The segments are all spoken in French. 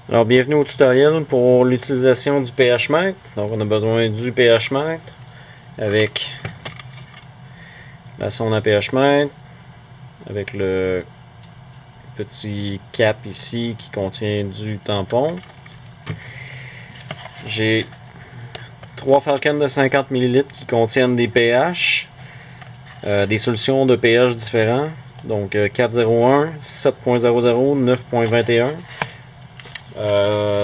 Alors bienvenue au tutoriel pour l'utilisation du pH mètre. Donc on a besoin du pH mètre avec la sonde à pH mètre, avec le petit cap ici qui contient du tampon. J'ai 3 Falcon de 50 ml qui contiennent des pH, des solutions de pH différents. Donc 4,01, 7,00, 9,21.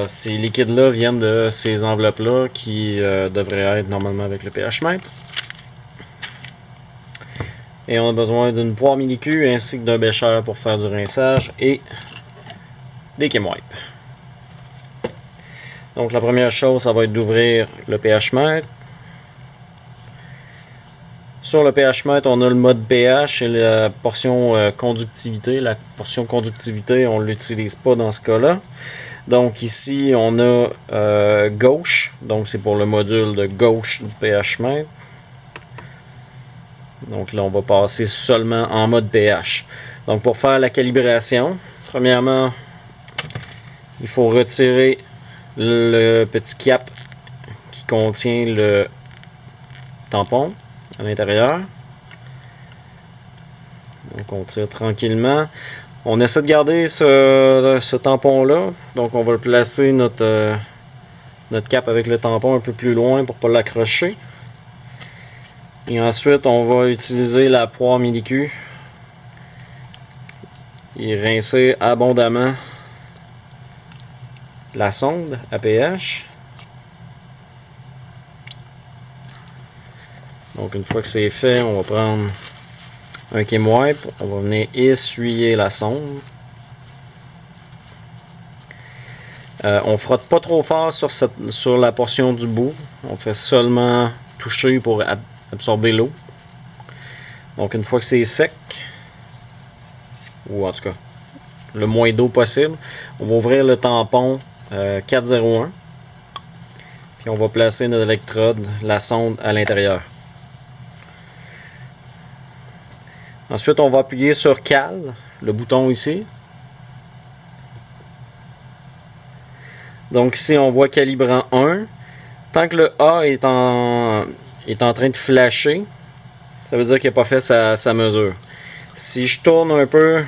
Ces liquides-là viennent de ces enveloppes-là qui devraient être normalement avec le pH mètre. Et on a besoin d'une poire mini-Q ainsi que d'un bêcheur pour faire du rinçage et des Kim Wipe. Donc la première chose, ça va être d'ouvrir le pH mètre. Sur le pH mètre, on a le mode pH et la portion conductivité. La portion conductivité, on ne l'utilise pas dans ce cas-là. Donc ici, on a gauche, donc c'est pour le module de gauche du pH mètre. Donc là, on va passer seulement en mode pH. Donc pour faire la calibration, premièrement, il faut retirer le petit cap qui contient le tampon à l'intérieur. Donc on tire tranquillement. On essaie de garder ce tampon-là. Donc on va le placer notre cap avec le tampon un peu plus loin pour ne pas l'accrocher. Et ensuite, on va utiliser la poire mini-Q et rincer abondamment la sonde à pH. Donc une fois que c'est fait, on va prendre un Kim Wipe, on va venir essuyer la sonde. On frotte pas trop fort sur la portion du bout, on fait seulement toucher pour absorber l'eau. Donc une fois que c'est sec, ou en tout cas le moins d'eau possible, on va ouvrir le tampon 401, puis on va placer notre électrode, la sonde à l'intérieur. Ensuite, on va appuyer sur Cal, le bouton ici. Donc ici, on voit calibrant 1. Tant que le A est en train de flasher, ça veut dire qu'il n'a pas fait sa mesure. Si je tourne un peu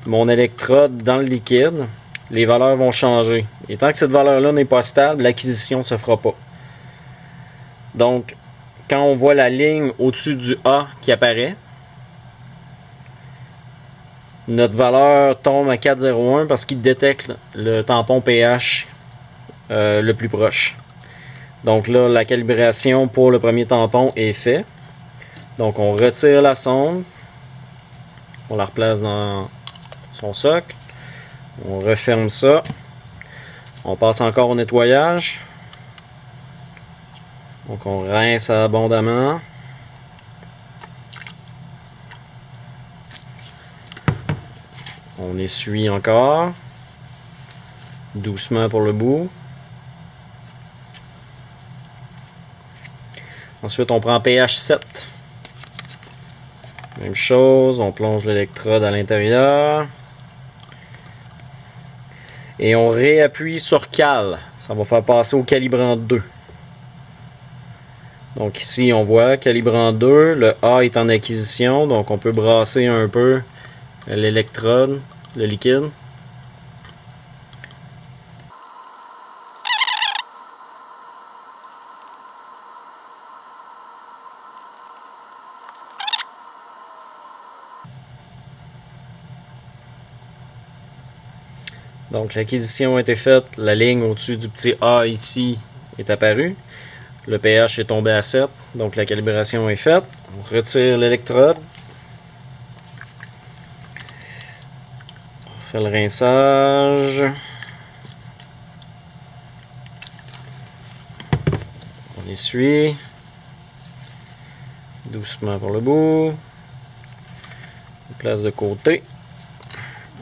mon électrode dans le liquide, les valeurs vont changer. Et tant que cette valeur-là n'est pas stable, l'acquisition ne se fera pas. Donc, quand on voit la ligne au-dessus du A qui apparaît, notre valeur tombe à 4,01 parce qu'il détecte le tampon pH le plus proche. Donc là, la calibration pour le premier tampon est faite. Donc on retire la sonde, on la replace dans son socle, on referme ça, on passe encore au nettoyage. Donc on rince abondamment. On essuie encore, doucement pour le bout. Ensuite, on prend pH 7. Même chose, on plonge l'électrode à l'intérieur. Et on réappuie sur Cal. Ça va faire passer au calibrant 2. Donc ici, on voit calibrant 2. Le A est en acquisition, donc on peut brasser un peu l'électrode, le liquide. Donc l'acquisition a été faite, la ligne au-dessus du petit A ici est apparue. Le pH est tombé à 7, donc la calibration est faite. On retire l'électrode. On fait le rinçage. On essuie. Doucement pour le bout. On place de côté.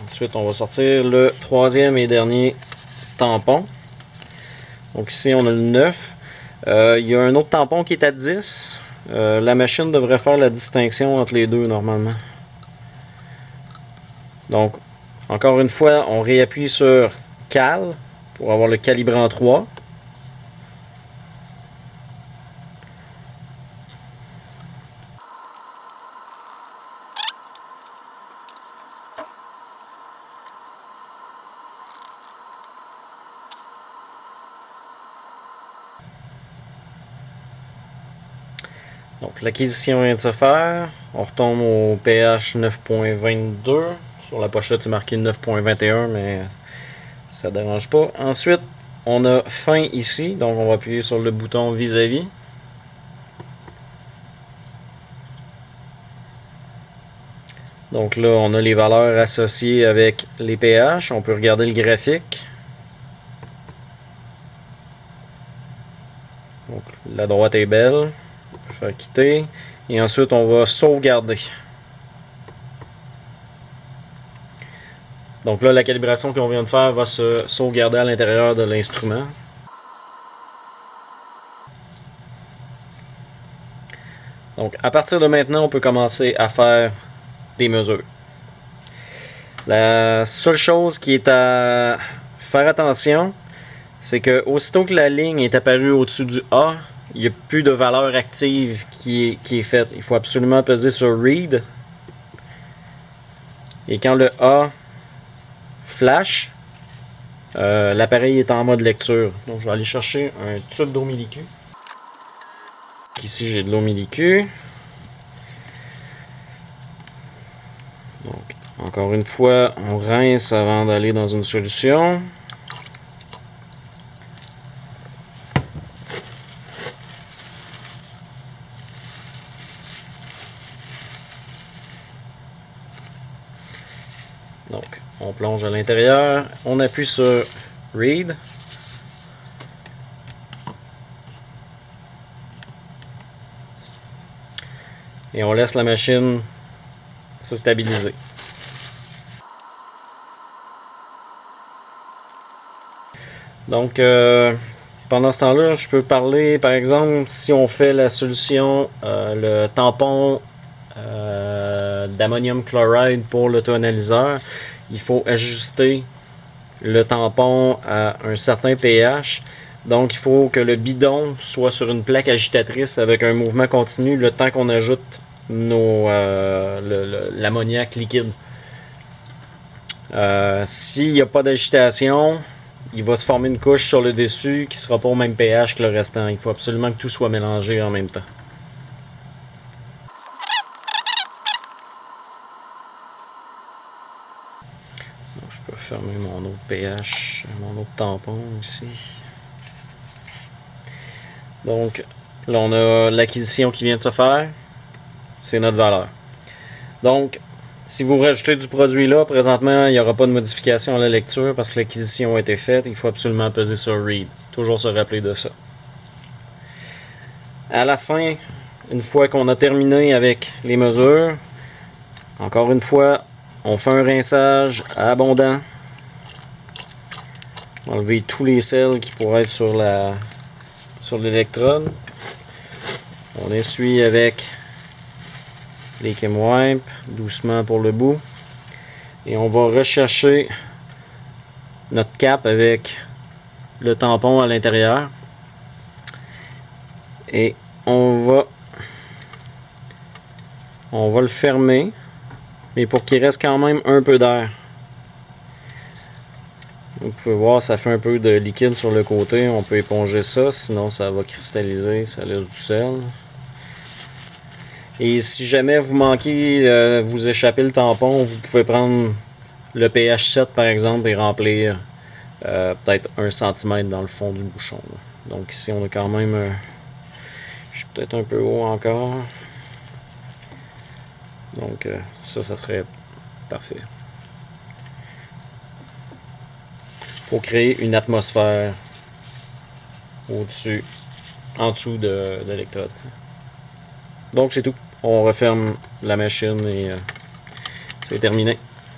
Ensuite, on va sortir le troisième et dernier tampon. Donc ici, on a le 9. Il y a un autre tampon qui est à 10. La machine devrait faire la distinction entre les deux normalement. Donc, Encore une fois, on réappuie sur Cal pour avoir le calibrant 3. Donc l'acquisition vient de se faire. On retombe au pH 9.22. Sur la pochette, c'est marqué 9.21, mais ça ne dérange pas. Ensuite, on a fin ici. Donc on va appuyer sur le bouton vis-à-vis. Donc là, on a les valeurs associées avec les pH. On peut regarder le graphique. Donc la droite est belle. On peut faire quitter. Et ensuite, on va sauvegarder. Donc là, la calibration qu'on vient de faire va se sauvegarder à l'intérieur de l'instrument. Donc à partir de maintenant, on peut commencer à faire des mesures. La seule chose qui est à faire attention, c'est que aussitôt que la ligne est apparue au-dessus du A, il n'y a plus de valeur active qui est faite. Il faut absolument peser sur Read. Et quand le A flash, l'appareil est en mode lecture. Donc je vais aller chercher un tube d'eau Millicu. Ici j'ai de l'eau Millicu. Donc encore une fois, on rince avant d'aller dans une solution. Donc, on plonge à l'intérieur, on appuie sur Read. Et on laisse la machine se stabiliser. Donc, pendant ce temps-là, je peux parler, par exemple, si on fait la solution, le tampon d'ammonium chloride pour l'auto-analyseur, il faut ajuster le tampon à un certain pH. Donc il faut que le bidon soit sur une plaque agitatrice avec un mouvement continu le temps qu'on ajoute l'ammoniac liquide. S'il n'y a pas d'agitation, il va se former une couche sur le dessus qui ne sera pas au même pH que le restant. Il faut absolument que tout soit mélangé en même temps. Donc, je peux fermer mon autre pH, mon autre tampon ici. Donc là on a l'acquisition qui vient de se faire. C'est notre valeur. Donc si vous rajoutez du produit là, présentement il n'y aura pas de modification à la lecture parce que l'acquisition a été faite. Il faut absolument peser sur Read. Toujours se rappeler de ça. À la fin, une fois qu'on a terminé avec les mesures, encore une fois, on fait un rinçage abondant. Enlever tous les sels qui pourraient être sur l'électrode. On essuie avec les Kimwipe, doucement pour le bout. Et on va rechercher notre cap avec le tampon à l'intérieur. Et on va le fermer, mais pour qu'il reste quand même un peu d'air. Vous pouvez voir, ça fait un peu de liquide sur le côté. On peut éponger ça, sinon ça va cristalliser, ça laisse du sel. Et si jamais vous manquez, vous échappez le tampon, vous pouvez prendre le pH 7 par exemple et remplir peut-être 1 cm dans le fond du bouchon. Donc ici on a quand même, je suis peut-être un peu haut encore. Donc ça serait parfait. Pour créer une atmosphère au-dessus, en dessous de l'électrode. Donc c'est tout. On referme la machine et c'est terminé.